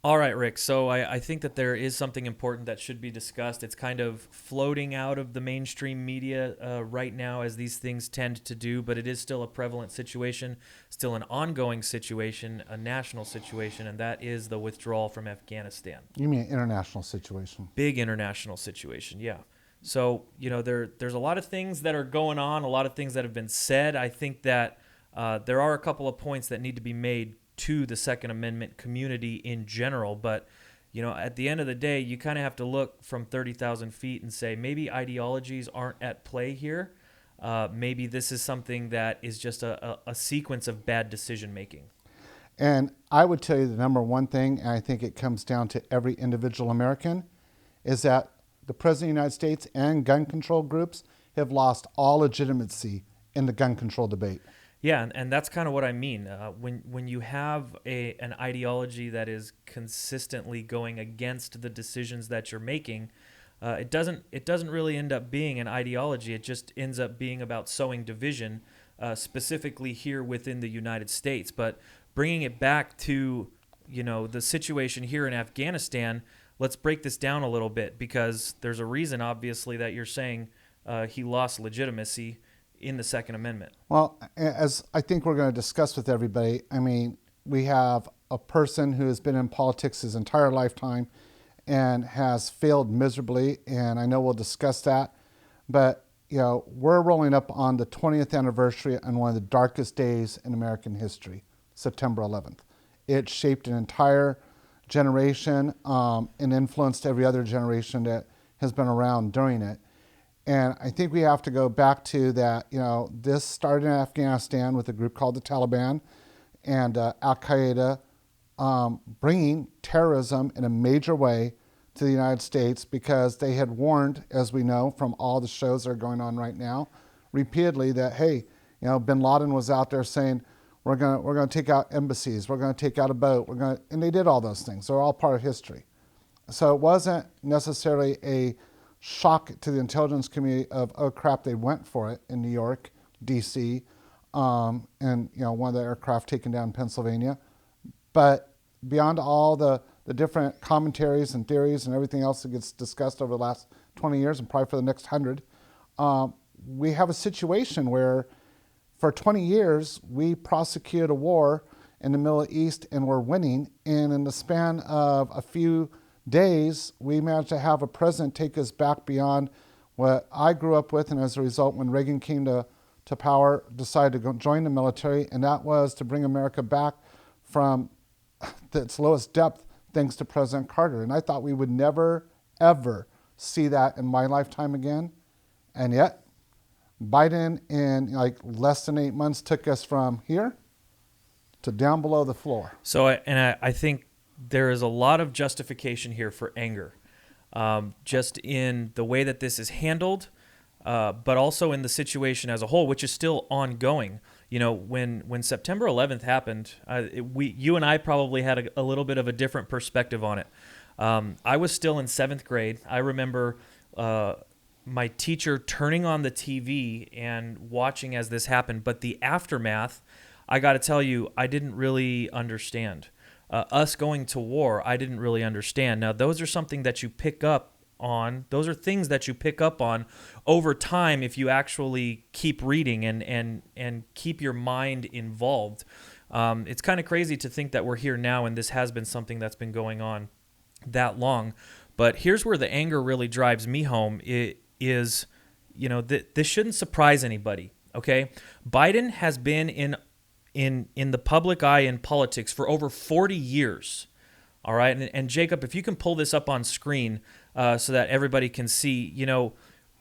All right, Rick. So I think that there is something important that should be discussed. It's kind of floating out of the mainstream media right now, as these things tend to do, but it is still a prevalent situation, still an ongoing situation, a national situation, and that is the withdrawal from Afghanistan. You mean international situation? Big international situation, yeah. So, there's a lot of things that are going on, a lot of things that have been said. I think that there are a couple of points that need to be made to the Second Amendment community in general. But, at the end of the day, you kind of have to look from 30,000 feet and say maybe ideologies aren't at play here. Maybe this is something that is just a sequence of bad decision making. And I would tell you the number one thing, and I think it comes down to every individual American, is that the President of the United States and gun control groups have lost all legitimacy in the gun control debate. Yeah, and that's kind of what I mean. When you have an ideology that is consistently going against the decisions that you're making, it doesn't really end up being an ideology. It just ends up being about sowing division, specifically here within the United States. But bringing it back to the situation here in Afghanistan, let's break this down a little bit, because there's a reason, obviously, that you're saying he lost legitimacy in the Second Amendment. Well, as I think we're going to discuss with everybody, I mean, we have a person who has been in politics his entire lifetime and has failed miserably, and I know we'll discuss that. But, we're rolling up on the 20th anniversary on one of the darkest days in American history, September 11th. It shaped an entire generation and influenced every other generation that has been around during it. And I think we have to go back to that, this started in Afghanistan with a group called the Taliban and Al-Qaeda bringing terrorism in a major way to the United States, because they had warned, as we know from all the shows that are going on right now, repeatedly that, hey, bin Laden was out there saying, we're going to take out embassies, we're going to take out a boat, and they did all those things. They're all part of history. So it wasn't necessarily a shock to the intelligence community of, oh crap, they went for it in New York, D.C., and one of the aircraft taken down in Pennsylvania. But beyond all the different commentaries and theories and everything else that gets discussed over the last 20 years and probably for the next 100, we have a situation where for 20 years we prosecuted a war in the Middle East and we're winning, and in the span of a few days, we managed to have a president take us back beyond what I grew up with, and as a result, when Reagan came to power, decided to join the military, and that was to bring America back from its lowest depth thanks to President Carter. And I thought we would never, ever see that in my lifetime again. And yet, Biden in less than 8 months took us from here to down below the floor. So, I think there is a lot of justification here for anger, just in the way that this is handled, but also in the situation as a whole, which is still ongoing. When September 11th happened, you and I probably had a little bit of a different perspective on it. I was still in 7th grade. I remember my teacher turning on the TV and watching as this happened, but the aftermath, I got to tell you, I didn't really understand. Us going to war, I didn't really understand. Now, those are something that you pick up on. Those are things that you pick up on over time if you actually keep reading and keep your mind involved. It's kind of crazy to think that we're here now and this has been something that's been going on that long. But here's where the anger really drives me home. It is, this shouldn't surprise anybody, okay? Biden has been in the public eye in politics for over 40 years, all right? And Jacob, if you can pull this up on screen so that everybody can see,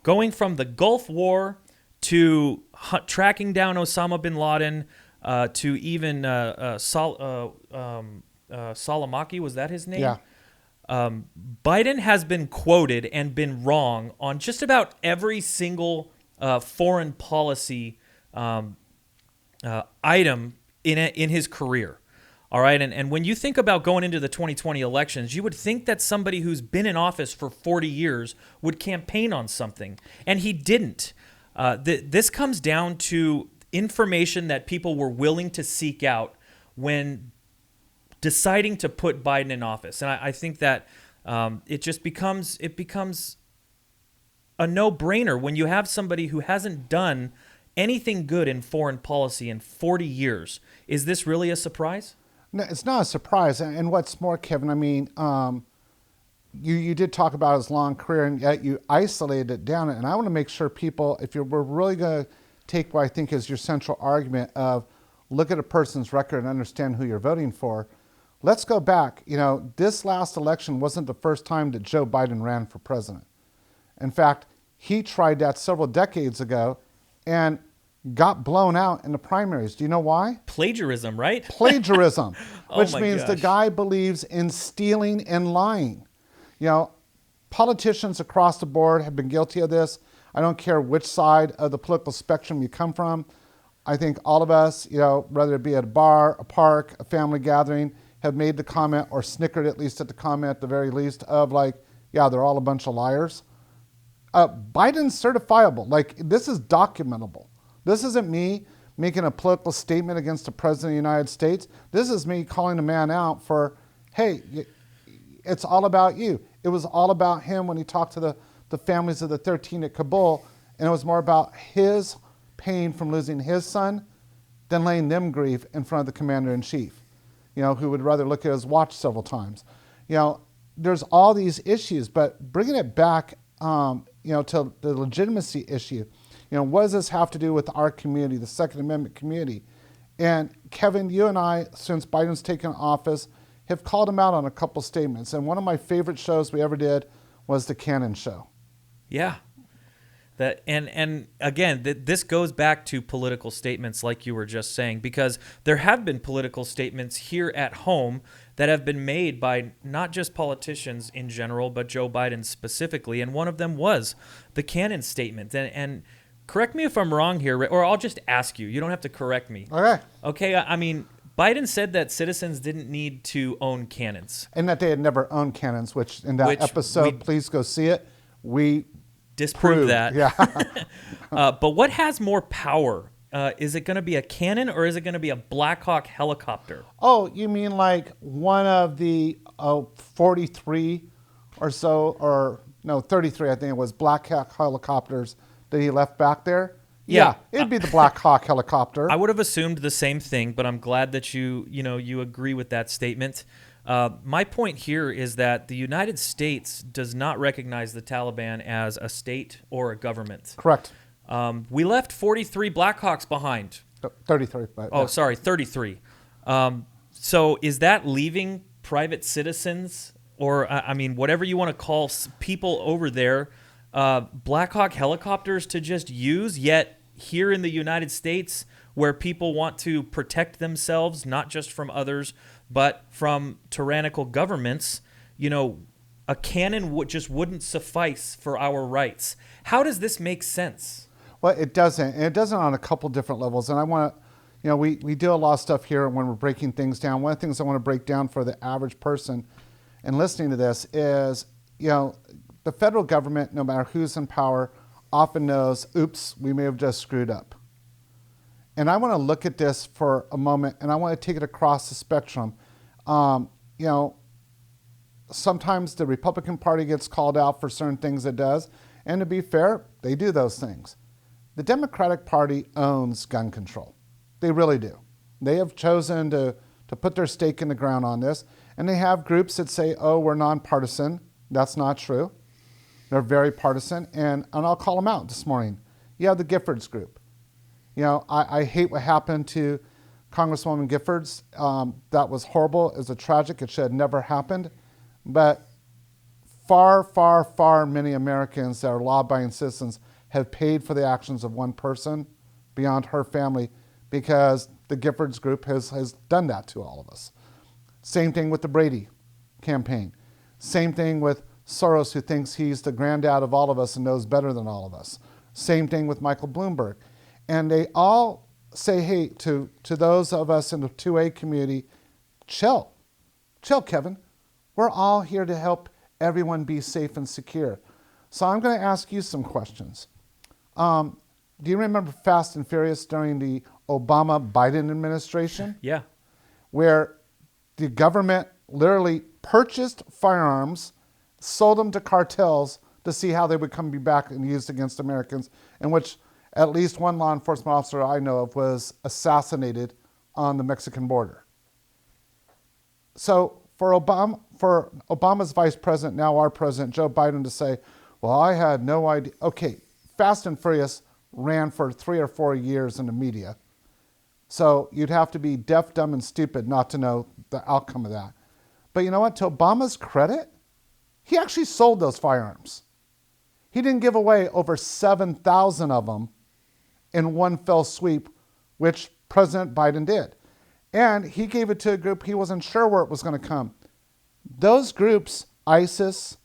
going from the Gulf War to tracking down Osama bin Laden to even Soleimani, was that his name? Yeah. Biden has been quoted and been wrong on just about every single foreign policy item in his career. All right. And when you think about going into the 2020 elections, you would think that somebody who's been in office for 40 years would campaign on something. And he didn't. This comes down to information that people were willing to seek out when deciding to put Biden in office. And I think that it just becomes a no-brainer when you have somebody who hasn't done anything good in foreign policy in 40 years. Is this really a surprise? No, it's not a surprise. And what's more, Kevin, I mean, you did talk about his long career, and yet you isolated it down. And I want to make sure people, if we're really going to take what I think is your central argument of look at a person's record and understand who you're voting for, let's go back. You know, this last election wasn't the first time that Joe Biden ran for president. In fact, he tried that several decades ago and got blown out in the primaries. Do you know why? Plagiarism, right? Plagiarism, Oh which my means the gosh. guy believes in stealing and lying. You know, politicians across the board have been guilty of this. I don't care which side of the political spectrum you come from. I think all of us, you know, whether it be at a bar, a park, a family gathering, have made the comment or snickered at least at the comment at the very least of like, yeah, they're all a bunch of liars. Biden's certifiable. Like, this is documentable. This isn't me making a political statement against the president of the United States. This is me calling a man out for, hey, it's all about you. It was all about him when he talked to the families of the 13 at Kabul, and it was more about his pain from losing his son than laying them grief in front of the commander-in-chief, you know, who would rather look at his watch several times. You know, there's all these issues, but bringing it back, you know, to the legitimacy issue, you know, what does this have to do with our community, the Second Amendment community? And Kevin, you and I, since Biden's taken office, have called him out on a couple statements. And one of my favorite shows we ever did was the Cannon Show. Yeah. That and again, this goes back to political statements like you were just saying, because there have been political statements here at home that have been made by not just politicians in general, but Joe Biden specifically. And one of them was the Cannon statement. And correct me if I'm wrong here, or I'll just ask you. You don't have to correct me. Okay. Okay, I mean, Biden said that citizens didn't need to own cannons. And that they had never owned cannons, which in that episode, please go see it, we disprove that. Yeah. But what has more power? Is it going to be a cannon or is it going to be a Black Hawk helicopter? Oh, you mean like one of the 43 or so, or no, 33, I think it was, Black Hawk helicopters that he left back there? Yeah. It'd be the Black Hawk helicopter. I would have assumed the same thing, but I'm glad that you agree with that statement. My point here is that the United States does not recognize the Taliban as a state or a government. Correct. We left 43 Blackhawks behind. 33. But, Oh, sorry, 33. So is that leaving private citizens, or I mean, whatever you want to call people over there, Black Hawk helicopters to just use? Yet here in the United States, where people want to protect themselves, not just from others, but from tyrannical governments, you know, a cannon just wouldn't suffice for our rights. How does this make sense? Well, it doesn't. And it doesn't on a couple different levels. And I want to, you know, we do a lot of stuff here when we're breaking things down. One of the things I want to break down for the average person and listening to this is, you know, the federal government, no matter who's in power, often knows, oops, we may have just screwed up. And I want to look at this for a moment, and I want to take it across the spectrum. You know, sometimes the Republican Party gets called out for certain things it does, and to be fair, they do those things. The Democratic Party owns gun control. They really do. They have chosen to put their stake in the ground on this, and they have groups that say, oh, we're nonpartisan. That's not true. They're very partisan, and I'll call them out this morning. You have the Giffords group. You know, I hate what happened to Congresswoman Giffords. That was horrible. It was tragic. It should have never happened. But far, far, far many Americans that are law-abiding citizens have paid for the actions of one person beyond her family because the Giffords group has done that to all of us. Same thing with the Brady campaign. Same thing with Soros, who thinks he's the granddad of all of us and knows better than all of us. Same thing with Michael Bloomberg. And they all say, hey, to those of us in the 2A community, chill. Chill, Kevin. We're all here to help everyone be safe and secure. So I'm going to ask you some questions. Do you remember Fast and Furious during the Obama-Biden administration? Yeah. Where the government literally purchased firearms, sold them to cartels to see how they would come back and used against Americans, in which at least one law enforcement officer I know of was assassinated on the Mexican border. So for Obama's vice president, now our president, Joe Biden, to say, well, I had no idea. Okay, Fast and Furious ran for 3 or 4 years in the media. So you'd have to be deaf, dumb, and stupid not to know the outcome of that. But you know what? To Obama's credit, he actually sold those firearms. He didn't give away over 7,000 of them in one fell sweep, which President Biden did. And he gave it to a group he wasn't sure where it was going to come. Those groups, ISIS,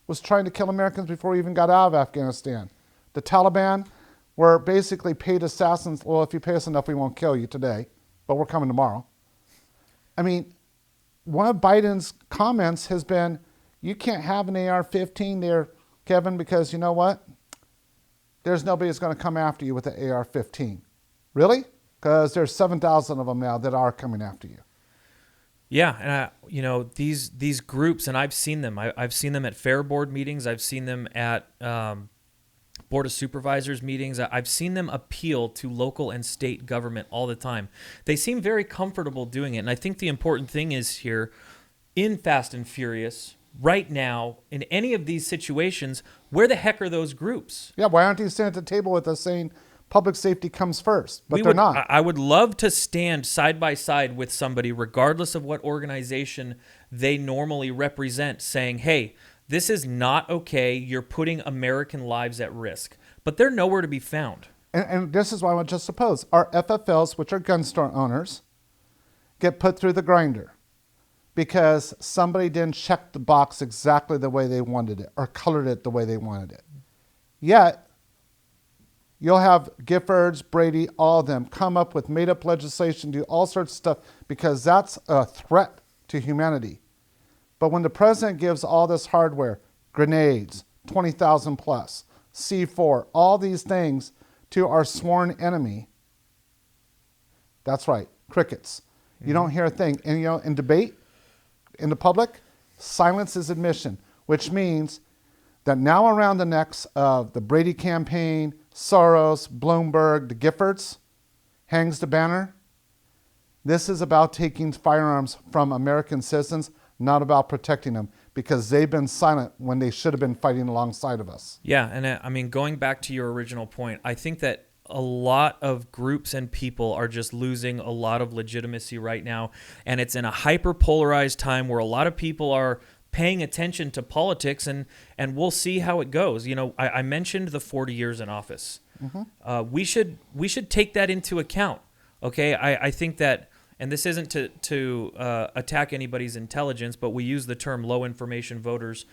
was trying to kill Americans before we even got out of Afghanistan. The Taliban were basically paid assassins. Well, if you pay us enough, we won't kill you today, but we're coming tomorrow. I mean, one of Biden's comments has been, you can't have an AR-15 there, Kevin, because you know what? There's nobody that's going to come after you with an AR-15. Really? Because there's 7,000 of them now that are coming after you. Yeah, and these groups, and I've seen them. I've seen them at fair board meetings. I've seen them at Board of Supervisors meetings. I've seen them appeal to local and state government all the time. They seem very comfortable doing it. And I think the important thing is here, in Fast and Furious, right now, in any of these situations, where the heck are those groups? Yeah, why aren't you sitting at the table with us saying public safety comes first? But they're not. I would love to stand side by side with somebody, regardless of what organization they normally represent, saying, hey, this is not okay. You're putting American lives at risk. But they're nowhere to be found. And this is why I want to suppose our FFLs, which are gun store owners, get put through the grinder because somebody didn't check the box exactly the way they wanted it or colored it the way they wanted it. Yet, you'll have Giffords, Brady, all of them come up with made-up legislation, do all sorts of stuff because that's a threat to humanity. But when the president gives all this hardware, grenades, 20,000 plus, C4, all these things to our sworn enemy, that's right, crickets. You don't hear a thing. And in debate, in the public, silence is admission, which means that now around the necks of the Brady campaign, Soros, Bloomberg, the Giffords, hangs the banner. This is about taking firearms from American citizens, not about protecting them, because they've been silent when they should have been fighting alongside of us. Yeah, and going back to your original point, I think that a lot of groups and people are just losing a lot of legitimacy right now, and it's in a hyper-polarized time where a lot of people are paying attention to politics, and we'll see how it goes. I mentioned the 40 years in office. Mm-hmm. We should take that into account. Okay, I think that. And this isn't to attack anybody's intelligence, but we use the term low information voters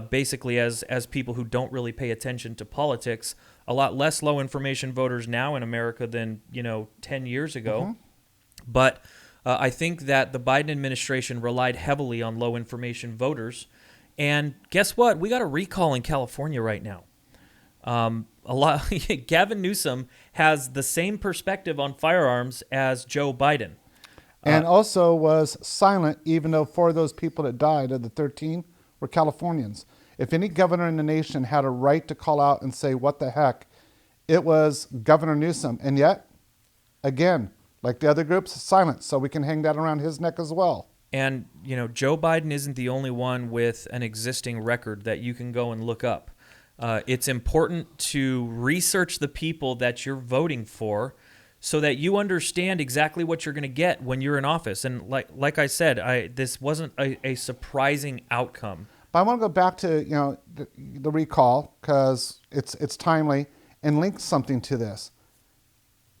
basically as people who don't really pay attention to politics. A lot less low information voters now in America than 10 years ago. Mm-hmm. But I think that the Biden administration relied heavily on low information voters. And guess what? We got a recall in California right now. Gavin Newsom has the same perspective on firearms as Joe Biden. And also was silent, even though 4 of those people that died of the 13 were Californians. If any governor in the nation had a right to call out and say, what the heck, it was Governor Newsom. And yet, again, like the other groups, silent. So we can hang that around his neck as well. And, Joe Biden isn't the only one with an existing record that you can go and look up. It's important to research the people that you're voting for, so that you understand exactly what you're going to get when you're in office. And like I said, this wasn't a surprising outcome. But I want to go back to the recall because it's timely and link something to this.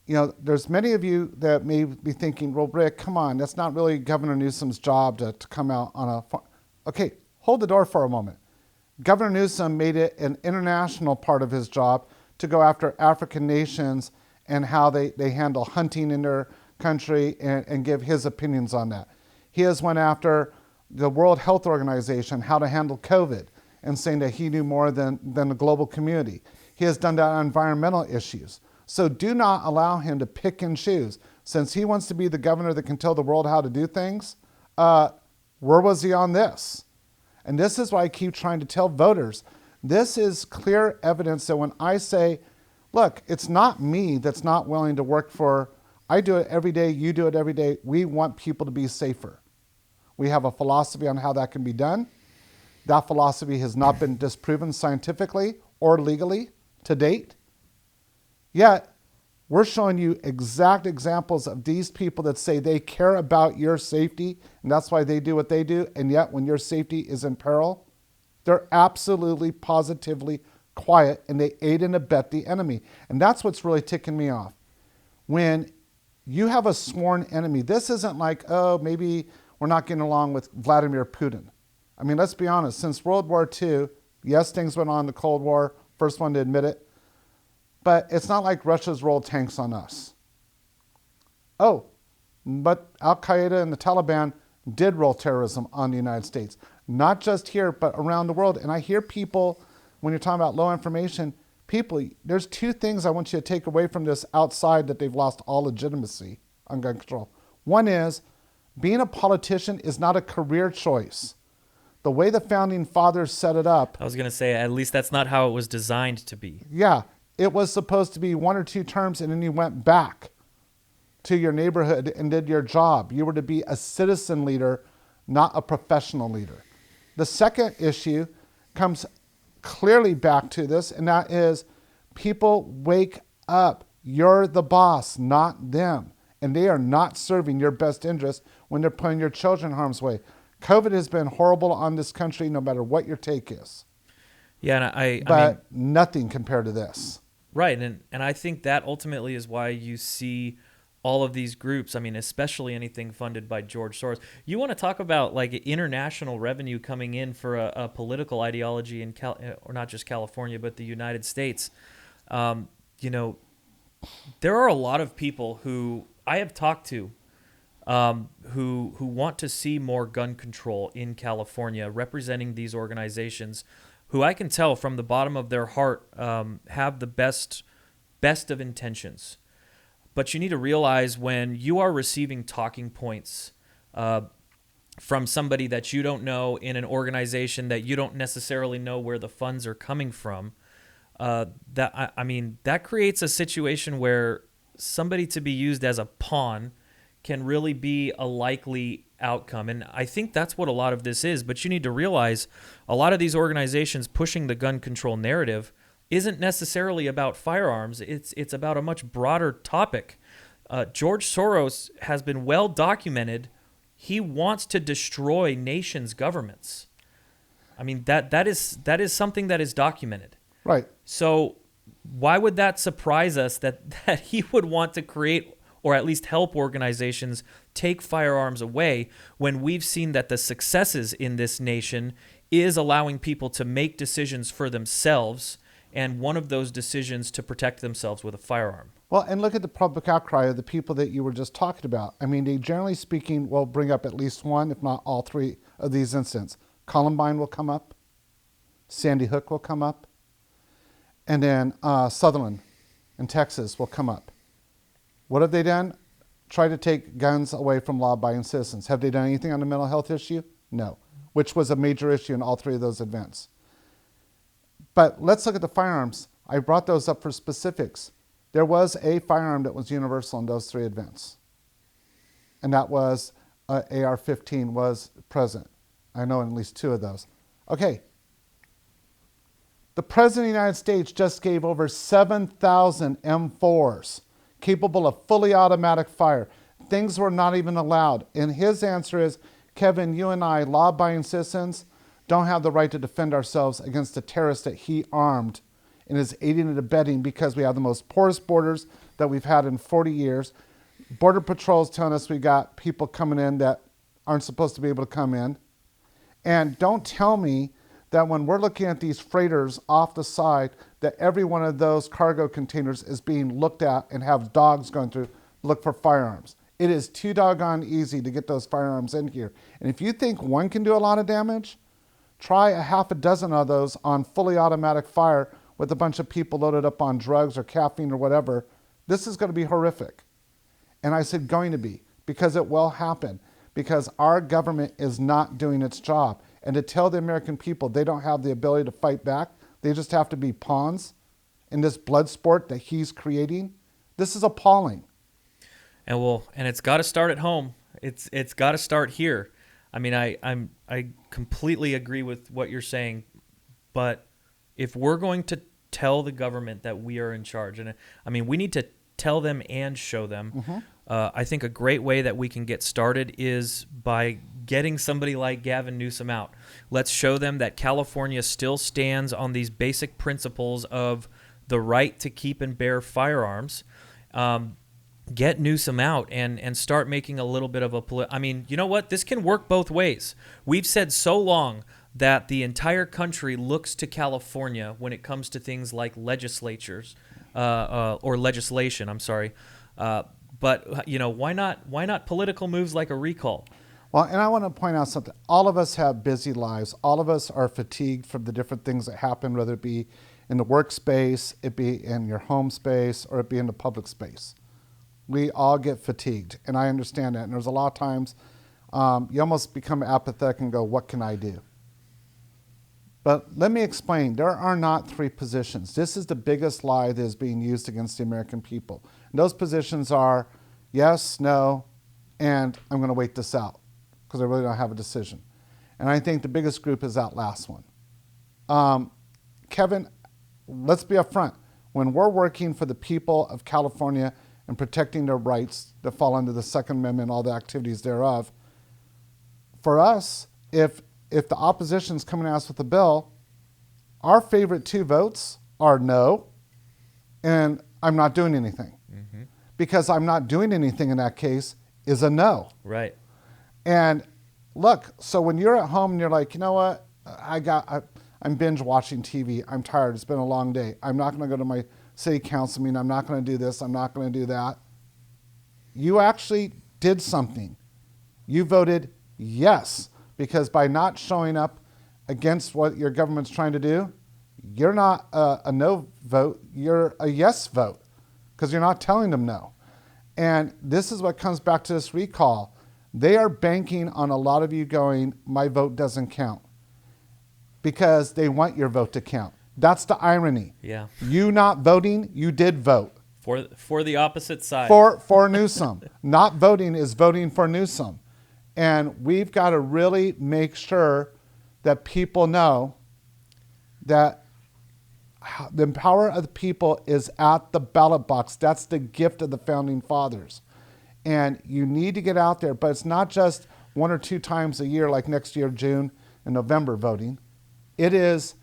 There's many of you that may be thinking, well, Rick, come on, that's not really Governor Newsom's job to come out on a... Okay, hold the door for a moment. Governor Newsom made it an international part of his job to go after African nations and how they handle hunting in their country and give his opinions on that. He has went after the World Health Organization, how to handle COVID, and saying that he knew more than the global community. He has done that on environmental issues. So do not allow him to pick and choose. Since he wants to be the governor that can tell the world how to do things, Where was he on this? And this is why I keep trying to tell voters, this is clear evidence that when I say, look, it's not me that's not willing to work for, I do it every day, you do it every day. We want people to be safer. We have a philosophy on how that can be done. That philosophy has not been disproven scientifically or legally to date. Yet, we're showing you exact examples of these people that say they care about your safety, and that's why they do what they do, and yet when your safety is in peril, they're absolutely, positively quiet, and they aid and abet the enemy. And that's what's really ticking me off. When you have a sworn enemy, this isn't like, oh, maybe we're not getting along with Vladimir Putin. I mean, let's be honest, since World War II, yes, things went on in the Cold War, first one to admit it, but it's not like Russia's rolled tanks on us. Oh, but Al-Qaeda and the Taliban did roll terrorism on the United States. Not just here, but around the world. And I hear people, when you're talking about low information, people, there's two things I want you to take away from this outside that they've lost all legitimacy on gun control. One is, being a politician is not a career choice. The way the founding fathers set it up. I was going to say, at least that's not how it was designed to be. Yeah. It was supposed to be 1 or 2 terms, and then you went back to your neighborhood and did your job. You were to be a citizen leader, not a professional leader. The second issue comes clearly back to this, and that is people wake up. You're the boss, not them. And they are not serving your best interest when they're putting your children in harm's way. COVID has been horrible on this country, no matter what your take is. Yeah, and but I mean, nothing compared to this. Right, and I think that ultimately is why you see all of these groups, I mean, especially anything funded by George Soros. You want to talk about like international revenue coming in for a political ideology in or not just California, but the United States. You know, there are a lot of people who I have talked to who want to see more gun control in California, representing these organizations who I can tell from the bottom of their heart have the best of intentions. But you need to realize when you are receiving talking points from somebody that you don't know in an organization that you don't necessarily know where the funds are coming from, that creates a situation where somebody to be used as a pawn can really be a likely outcome. And I think that's what a lot of this is. But you need to realize a lot of these organizations pushing the gun control narrative isn't necessarily about firearms. It's about a much broader topic. George Soros has been well documented. He wants to destroy nations' governments. I mean, that is something that is documented. Right. So why would that surprise us that he would want to create or at least help organizations take firearms away when we've seen that the successes in this nation is allowing people to make decisions for themselves, and one of those decisions to protect themselves with a firearm? Well, and look at the public outcry of the people that you were just talking about. I mean, they generally speaking will bring up at least one, if not all three of these incidents. Columbine will come up. Sandy Hook will come up. And then Sutherland in Texas will come up. What have they done? Try to take guns away from law-abiding citizens. Have they done anything on the mental health issue? No, which was a major issue in all three of those events. But let's look at the firearms. I brought those up for specifics. There was a firearm that was universal in those three events. And that was AR-15 was present. I know in at least 2 of those. Okay. The President of the United States just gave over 7,000 M4s capable of fully automatic fire. Things were not even allowed. And his answer is, Kevin, you and I, law-abiding citizens, don't have the right to defend ourselves against a terrorist that he armed and is aiding and abetting because we have the most porous borders that we've had in 40 years. Border Patrol's telling us we got people coming in that aren't supposed to be able to come in. And don't tell me that when we're looking at these freighters off the side, that every one of those cargo containers is being looked at and have dogs going through look for firearms. It is too doggone easy to get those firearms in here. And if you think one can do a lot of damage, try a half a dozen of those on fully automatic fire with a bunch of people loaded up on drugs or caffeine or whatever. This is going to be horrific. And I said going to be, because it will happen. because our government is not doing its job. And to tell the American people they don't have the ability to fight back, they just have to be pawns in this blood sport that he's creating, this is appalling. And it's got to start at home. It's got to start here. I mean, I completely agree with what you're saying, but if we're going to tell the government that we are in charge, and I mean, we need to tell them and show them. Mm-hmm. I think a great way that we can get started is by getting somebody like Gavin Newsom out. Let's show them that California still stands on these basic principles of the right to keep and bear firearms. Get Newsom out and start making a little bit of a I mean, you know what? This can work both ways. We've said so long that the entire country looks to California when it comes to things like legislatures or legislation. I'm sorry. But you know, why not political moves like a recall? Well, and I want to point out something. All of us have busy lives. All of us are fatigued from the different things that happen, whether it be in the workspace, it be in your home space, or it be in the public space. We all get fatigued, and I understand that. And there's a lot of times you almost become apathetic and go, what can I do? But let me explain. There are not three positions. This is the biggest lie that is being used against the American people. And those positions are yes, no, and I'm going to wait this out because I really don't have a decision. And I think the biggest group is that last one. Kevin, let's be upfront. When we're working for the people of California and protecting their rights that fall under the Second Amendment, all the activities thereof, for us, if the opposition's coming at us with a bill, our favorite two votes are no, and I'm not doing anything. Mm-hmm. Because I'm not doing anything in that case is a no. Right. And look, so when you're at home and you're like, you know what, I'm binge watching TV. I'm tired. It's been a long day. I'm not going to go to my city council meeting. I'm not going to do this. I'm not going to do that. You actually did something. You voted yes, because by not showing up against what your government's trying to do, you're not a no vote. You're a yes vote because you're not telling them no. And this is what comes back to this recall. They are banking on a lot of you going, my vote doesn't count, because they want your vote to count. That's the irony. Yeah. You not voting, you did vote. For the opposite side. For Newsom. Not voting is voting for Newsom. And we've got to really make sure that people know that the power of the people is at the ballot box. That's the gift of the founding fathers. And you need to get out there, but it's not just one or two times a year like next year, June and November voting. It is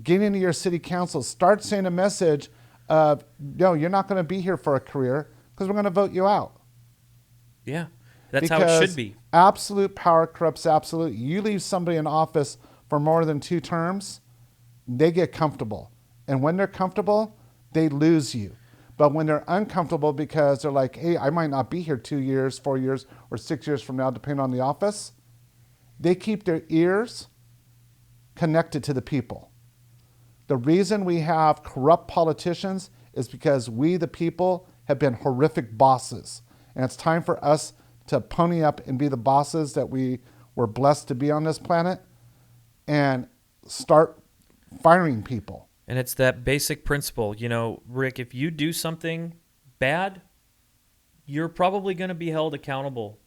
getting into your city council. Start saying a message of, no, you're not going to be here for a career because we're going to vote you out. Yeah, that's how it should be. Absolute power corrupts absolute. You leave somebody in office for more than 2 terms, they get comfortable. And when they're comfortable, they lose you. But when they're uncomfortable because they're like, hey, I might not be here 2 years, 4 years, or 6 years from now, depending on the office, they keep their ears connected to the people. The reason we have corrupt politicians is because we, the people, have been horrific bosses. And it's time for us to pony up and be the bosses that we were blessed to be on this planet and start firing people. And it's that basic principle. You know, Rick, if you do something bad, you're probably going to be held accountable.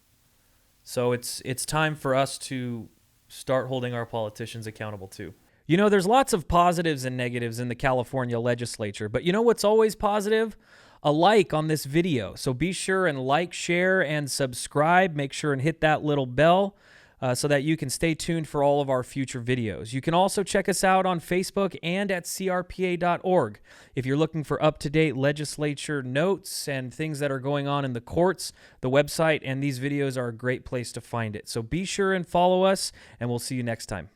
So it's time for us to start holding our politicians accountable too. You know, there's lots of positives and negatives in the California legislature, but you know what's always positive? A like on this video. So be sure and like, share, and subscribe. Make sure and hit that little bell so that you can stay tuned for all of our future videos. You can also check us out on Facebook and at crpa.org. If you're looking for up-to-date legislature notes and things that are going on in the courts, the website and these videos are a great place to find it. So be sure and follow us, and we'll see you next time.